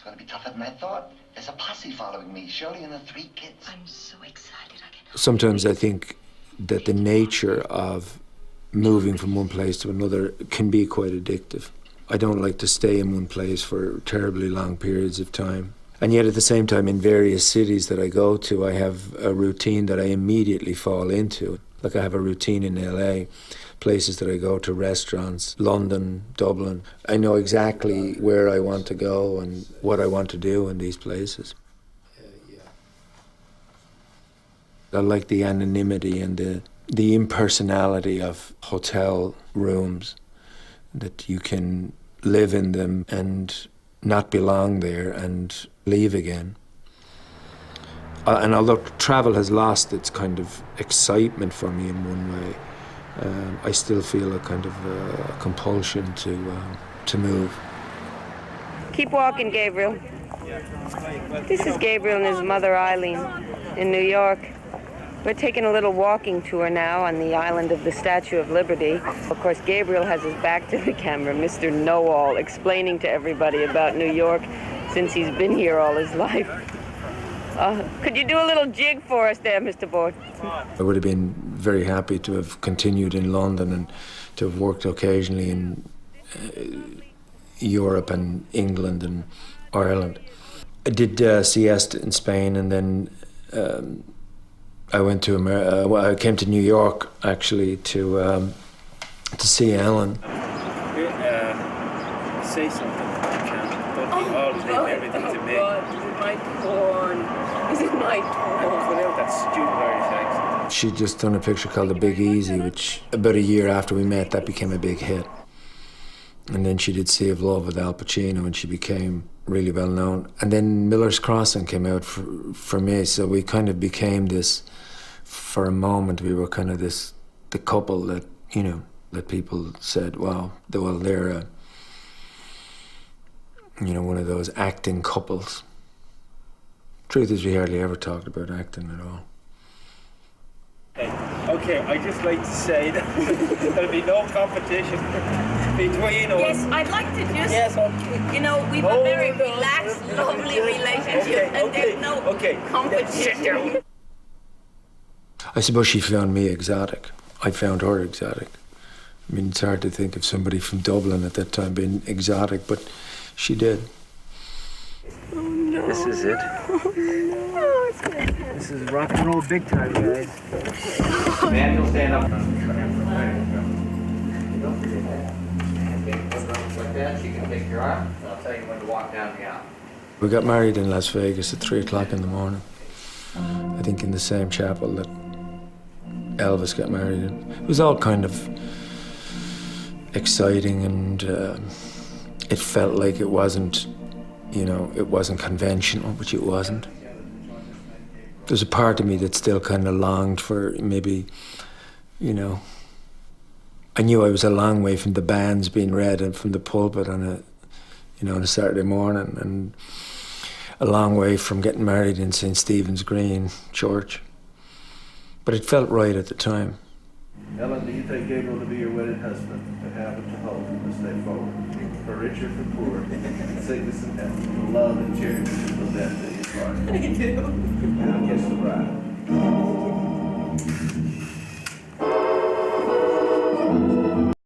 going to be tougher than I thought. There's a posse following me, Shirley and the 3 kids. I'm so excited. Sometimes I think that the nature of moving from one place to another can be quite addictive. I don't like to stay in one place for terribly long periods of time. And yet at the same time, in various cities that I go to, I have a routine that I immediately fall into. Like I have a routine in LA, places that I go to, restaurants, London, Dublin. I know exactly where I want to go and what I want to do in these places. I like the anonymity and the impersonality of hotel rooms, that you can live in them and not belong there and leave again. And although travel has lost its kind of excitement for me in one way, I still feel a kind of compulsion to move. Keep walking, Gabriel. This is Gabriel and his mother, Eileen, in New York. We're taking a little walking tour now on the island of the Statue of Liberty. Of course, Gabriel has his back to the camera, Mr. Know-All, explaining to everybody about New York since he's been here all his life. Could you do a little jig for us there, Mr. Boyd? I would have been very happy to have continued in London and to have worked occasionally in Europe and England and Ireland. I did siesta in Spain, and then I went to America. Well, I came to New York actually to see Ellen. Say something. Don't be all leave everything to me. God, this is my porn. This is my porn. Put out that stupid Irish accent. She'd just done a picture called The Big Easy, which about a year after we met, that became a big hit. And then she did Sea of Love with Al Pacino, and she became really well known. And then Miller's Crossing came out for me, so we kind of became this, for a moment, we were kind of the couple that, you know, that people said, wow, well, they're, you know, one of those acting couples. Truth is, we hardly ever talked about acting at all. Okay, I'd just like to say that there'll be no competition between us. Yes, I'd like to just, Yes, okay. you know, we've a very relaxed, lovely relationship, and there's no competition. I suppose she found me exotic. I found her exotic. I mean, it's hard to think of somebody from Dublin at that time being exotic, but she did. Oh, no. This is it. Oh, it's fantastic. This is rock and roll big time, guys. Man, you'll stand up. Like that, she can take your arm, and I'll tell you when to walk down the aisle. We got married in Las Vegas at 3 o'clock in the morning. I think in the same chapel that Elvis got married in. It was all kind of exciting, and it felt like it wasn't, you know, it wasn't conventional, which it wasn't. There's a part of me that still kind of longed for maybe, you know, I knew I was a long way from the bands being read and from the pulpit on a, you know, on a Saturday morning, and a long way from getting married in St. Stephen's Green Church. But it felt right at the time. Ellen, do you take Gabriel to be your wedded husband, to have and to hold and to stay forward, for rich or for poor, in sickness and health, for love and charity, till death do you part? I do. Now kiss the bride.